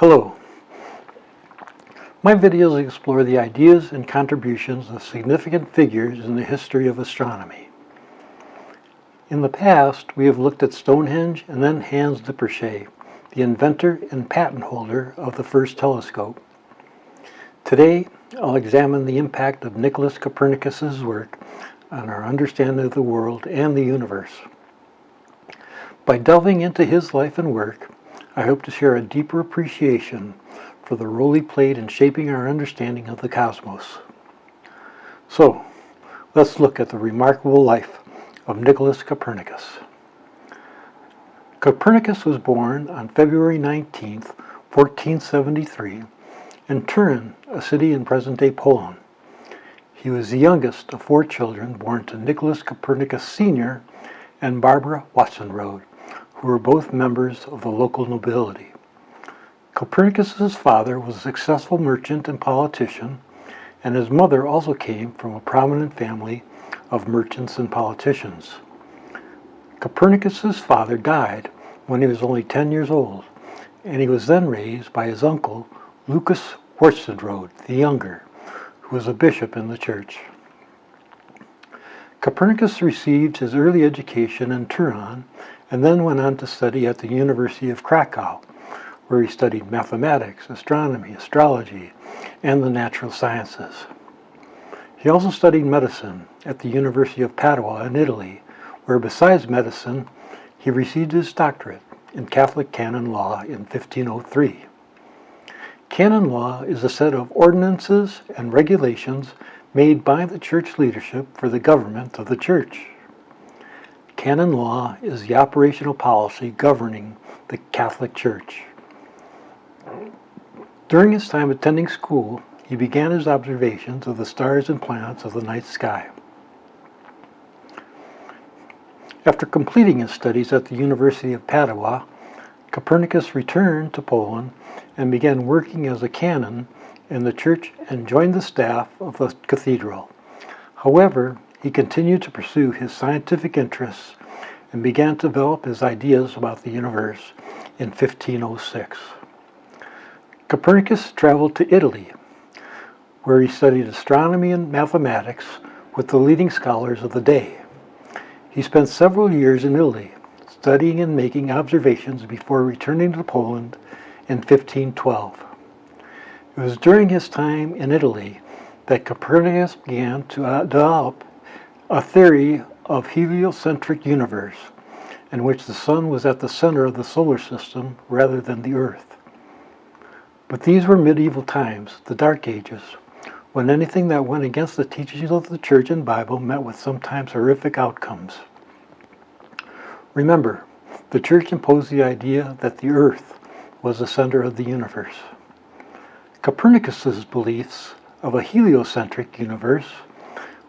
Hello. My videos explore the ideas and contributions of significant figures in the history of astronomy. In the past, we have looked at Stonehenge and then Hans Lippershey, the inventor and patent holder of the first telescope. Today, I'll examine the impact of Nicholas Copernicus's work on our understanding of the world and the universe. By delving into his life and work, I hope to share a deeper appreciation for the role he played in shaping our understanding of the cosmos. So, let's look at the remarkable life of Nicholas Copernicus. Copernicus was born on February 19, 1473, in Turin, a city in present-day Poland. He was the youngest of 4 children born to Nicholas Copernicus Sr. and Barbara Watson-Rode, who were both members of the local nobility. Copernicus's father was a successful merchant and politician, and his mother also came from a prominent family of merchants and politicians. Copernicus's father died when he was only 10 years old, and he was then raised by his uncle, Lucas Watson-Rode the Younger, who was a bishop in the church. Copernicus received his early education in Turin and then went on to study at the University of Krakow, where he studied mathematics, astronomy, astrology, and the natural sciences. He also studied medicine at the University of Padua in Italy, where besides medicine, he received his doctorate in Catholic canon law in 1503. Canon law is a set of ordinances and regulations made by the church leadership for the government of the church. Canon law is the operational policy governing the Catholic Church. During his time attending school, he began his observations of the stars and planets of the night sky. After completing his studies at the University of Padua, Copernicus returned to Poland and began working as a canon in the church and joined the staff of the cathedral. However, he continued to pursue his scientific interests and began to develop his ideas about the universe in 1506. Copernicus traveled to Italy, where he studied astronomy and mathematics with the leading scholars of the day. He spent several years in Italy, studying and making observations before returning to Poland in 1512. It was during his time in Italy that Copernicus began to develop a theory of heliocentric universe, in which the sun was at the center of the solar system rather than the earth. But these were medieval times, the Dark Ages, when anything that went against the teachings of the Church and Bible met with sometimes horrific outcomes. Remember, the Church imposed the idea that the earth was the center of the universe. Copernicus's beliefs of a heliocentric universe,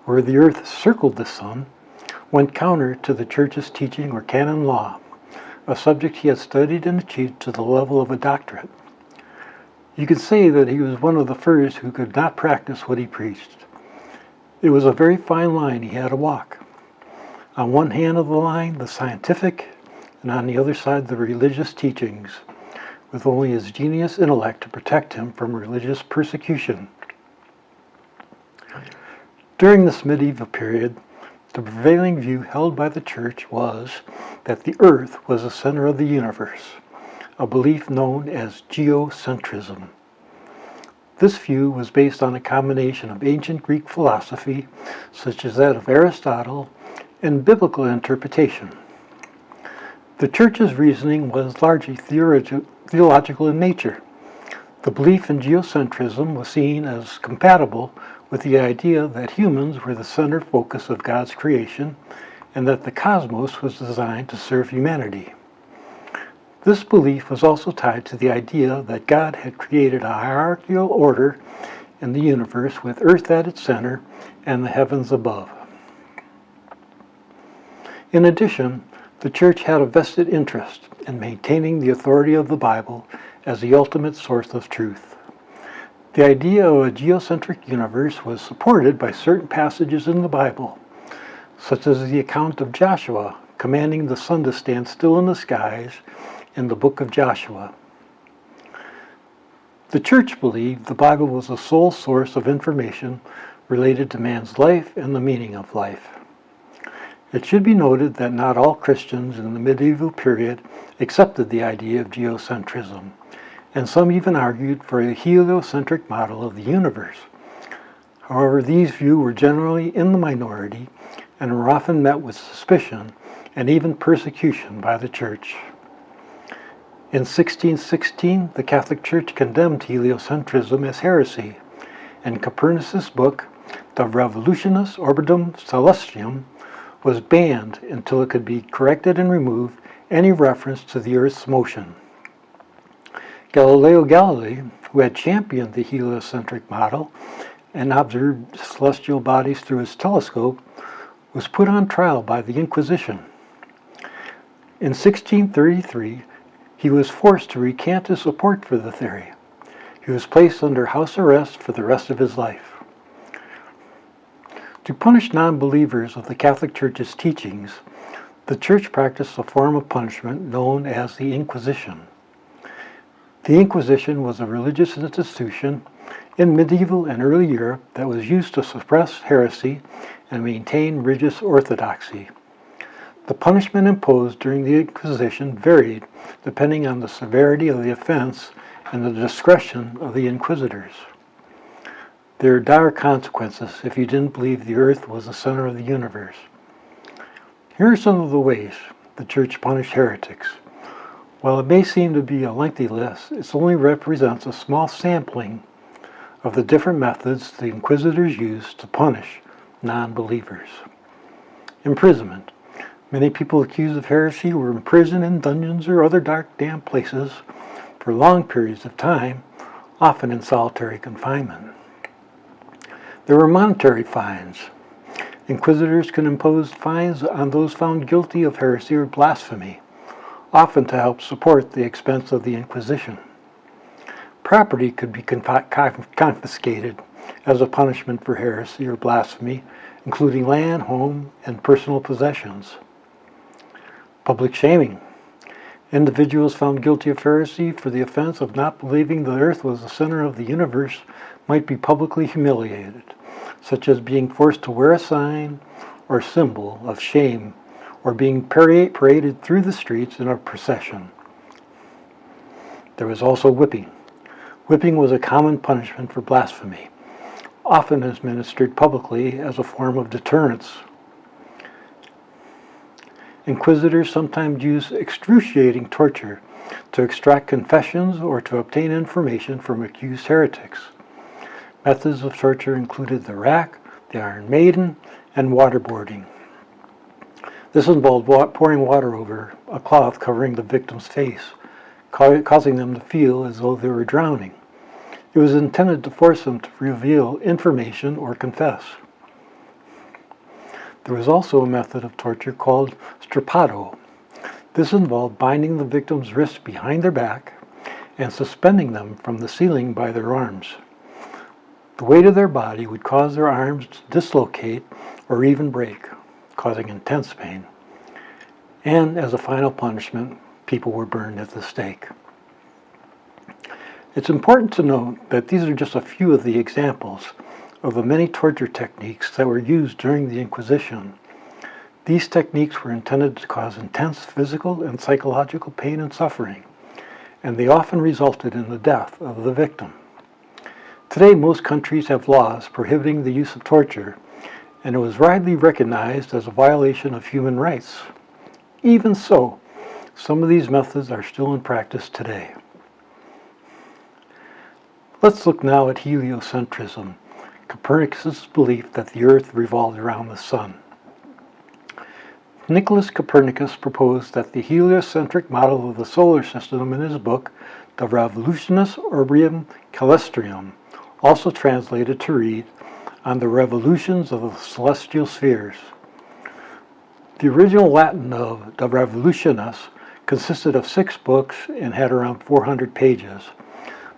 where the earth circled the sun, went counter to the Church's teaching or canon law, a subject he had studied and achieved to the level of a doctorate. You could say that he was one of the first who could not practice what he preached. It was a very fine line he had to walk. On one hand of the line, the scientific, and on the other side, the religious teachings, with only his genius intellect to protect him from religious persecution. During this medieval period, the prevailing view held by the Church was that the earth was the center of the universe, a belief known as geocentrism. This view was based on a combination of ancient Greek philosophy, such as that of Aristotle, and biblical interpretation. The Church's reasoning was largely theological in nature. The belief in geocentrism was seen as compatible with the idea that humans were the center focus of God's creation and that the cosmos was designed to serve humanity. This belief was also tied to the idea that God had created a hierarchical order in the universe with earth at its center and the heavens above. In addition, the Church had a vested interest in maintaining the authority of the Bible as the ultimate source of truth. The idea of a geocentric universe was supported by certain passages in the Bible, such as the account of Joshua commanding the sun to stand still in the skies in the book of Joshua. The church believed the Bible was the sole source of information related to man's life and the meaning of life. It should be noted that not all Christians in the medieval period accepted the idea of geocentrism, and some even argued for a heliocentric model of the universe. However, these views were generally in the minority and were often met with suspicion and even persecution by the church. In 1616, the Catholic Church condemned heliocentrism as heresy, and Copernicus' book, De Revolutionis Orbitum Celestium, was banned until it could be corrected and remove any reference to the Earth's motion. Galileo Galilei, who had championed the heliocentric model and observed celestial bodies through his telescope, was put on trial by the Inquisition. In 1633, he was forced to recant his support for the theory. He was placed under house arrest for the rest of his life. To punish non-believers of the Catholic Church's teachings, the Church practiced a form of punishment known as the Inquisition. The Inquisition was a religious institution in medieval and early Europe that was used to suppress heresy and maintain religious orthodoxy. The punishment imposed during the Inquisition varied depending on the severity of the offense and the discretion of the inquisitors. There are dire consequences if you didn't believe the earth was the center of the universe. Here are some of the ways the church punished heretics. While it may seem to be a lengthy list, it only represents a small sampling of the different methods the inquisitors used to punish non-believers. Imprisonment. Many people accused of heresy were imprisoned in dungeons or other dark, damp places for long periods of time, often in solitary confinement. There were monetary fines. Inquisitors could impose fines on those found guilty of heresy or blasphemy, often to help support the expense of the Inquisition. Property could be confiscated as a punishment for heresy or blasphemy, including land, home, and personal possessions. Public shaming. Individuals found guilty of heresy for the offense of not believing the earth was the center of the universe might be publicly humiliated, such as being forced to wear a sign or symbol of shame or being paraded through the streets in a procession. There was also whipping. Whipping was a common punishment for blasphemy, often administered publicly as a form of deterrence. Inquisitors sometimes used excruciating torture to extract confessions or to obtain information from accused heretics. Methods of torture included the rack, the Iron Maiden, and waterboarding. This involved pouring water over a cloth covering the victim's face, causing them to feel as though they were drowning. It was intended to force them to reveal information or confess. There was also a method of torture called strappado. This involved binding the victim's wrists behind their back and suspending them from the ceiling by their arms. The weight of their body would cause their arms to dislocate or even break, causing intense pain. And as a final punishment, people were burned at the stake. It's important to note that these are just a few of the examples of the many torture techniques that were used during the Inquisition. These techniques were intended to cause intense physical and psychological pain and suffering, and they often resulted in the death of the victim. Today, most countries have laws prohibiting the use of torture, and it was widely recognized as a violation of human rights. Even so, some of these methods are still in practice today. Let's look now at heliocentrism, Copernicus' belief that the Earth revolved around the Sun. Nicholas Copernicus proposed that the heliocentric model of the solar system in his book, De Revolutionis Orbitum Celestium, also translated to read, On the Revolutions of the Celestial Spheres. The original Latin of De Revolutionis consisted of 6 books and had around 400 pages.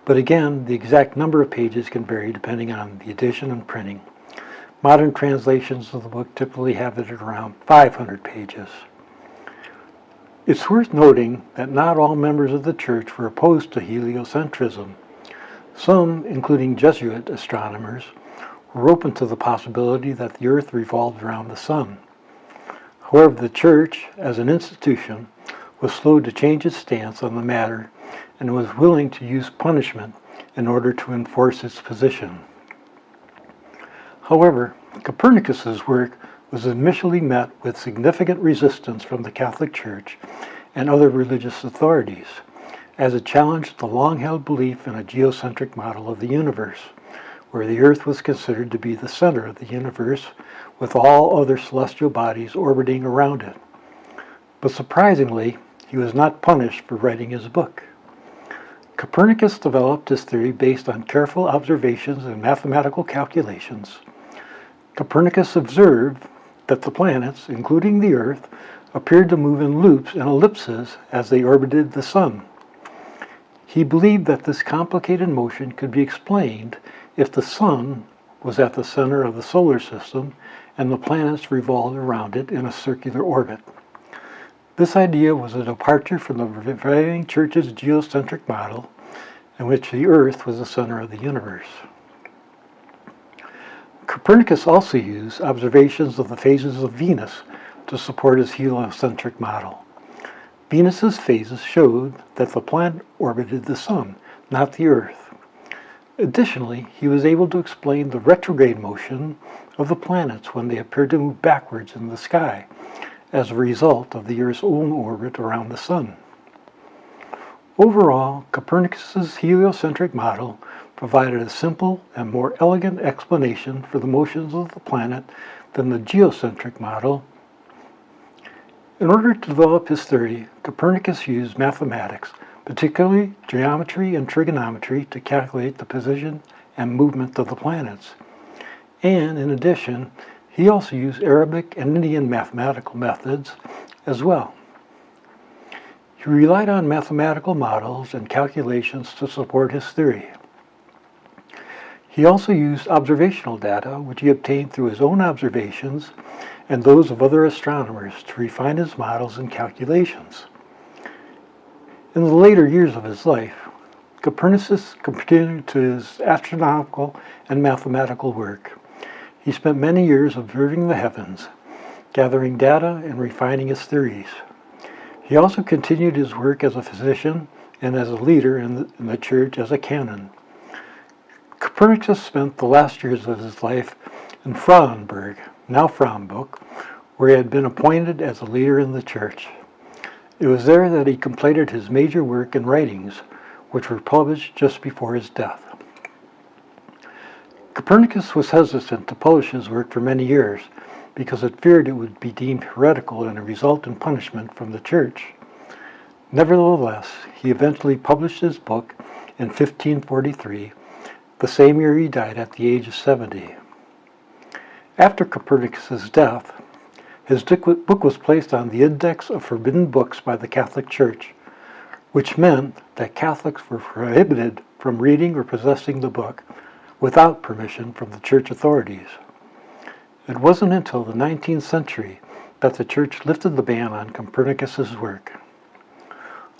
But again, the exact number of pages can vary depending on the edition and printing. Modern translations of the book typically have it at around 500 pages. It's worth noting that not all members of the church were opposed to heliocentrism. Some, including Jesuit astronomers, were open to the possibility that the Earth revolved around the Sun. However, the Church, as an institution, was slow to change its stance on the matter and was willing to use punishment in order to enforce its position. However, Copernicus's work was initially met with significant resistance from the Catholic Church and other religious authorities, as it challenged the long-held belief in a geocentric model of the universe, where the Earth was considered to be the center of the universe, with all other celestial bodies orbiting around it. But surprisingly, he was not punished for writing his book. Copernicus developed his theory based on careful observations and mathematical calculations. Copernicus observed that the planets, including the Earth, appeared to move in loops and ellipses as they orbited the Sun. He believed that this complicated motion could be explained if the Sun was at the center of the solar system and the planets revolved around it in a circular orbit. This idea was a departure from the prevailing Church's geocentric model, in which the Earth was the center of the universe. Copernicus also used observations of the phases of Venus to support his heliocentric model. Venus's phases showed that the planet orbited the Sun, not the Earth. Additionally, he was able to explain the retrograde motion of the planets when they appeared to move backwards in the sky, as a result of the Earth's own orbit around the Sun. Overall, Copernicus's heliocentric model provided a simple and more elegant explanation for the motions of the planet than the geocentric model. In order to develop his theory, Copernicus used mathematics, particularly geometry and trigonometry, to calculate the position and movement of the planets. And in addition, he also used Arabic and Indian mathematical methods as well. He relied on mathematical models and calculations to support his theory. He also used observational data, which he obtained through his own observations and those of other astronomers, to refine his models and calculations. In the later years of his life, Copernicus continued to his astronomical and mathematical work. He spent many years observing the heavens, gathering data and refining his theories. He also continued his work as a physician and as a leader in the Church as a canon. Copernicus spent the last years of his life in Frauenburg, now Frauenburg, where he had been appointed as a leader in the Church. It was there that he completed his major work and writings, which were published just before his death. Copernicus was hesitant to publish his work for many years because it feared it would be deemed heretical and result in punishment from the Church. Nevertheless, he eventually published his book in 1543, the same year he died at the age of 70. After Copernicus's death, his book was placed on the Index of Forbidden Books by the Catholic Church, which meant that Catholics were prohibited from reading or possessing the book without permission from the Church authorities. It wasn't until the 19th century that the Church lifted the ban on Copernicus's work.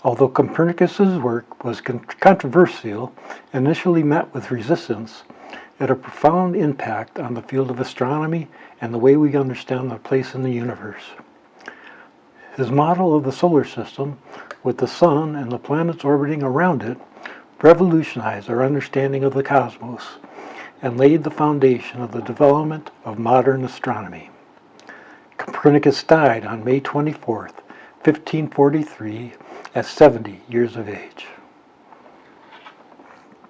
Although Copernicus's work was controversial and initially met with resistance, it had a profound impact on the field of astronomy and the way we understand our place in the universe. His model of the solar system, with the Sun and the planets orbiting around it, revolutionized our understanding of the cosmos and laid the foundation of the development of modern astronomy. Copernicus died on May 24, 1543, at 70 years of age.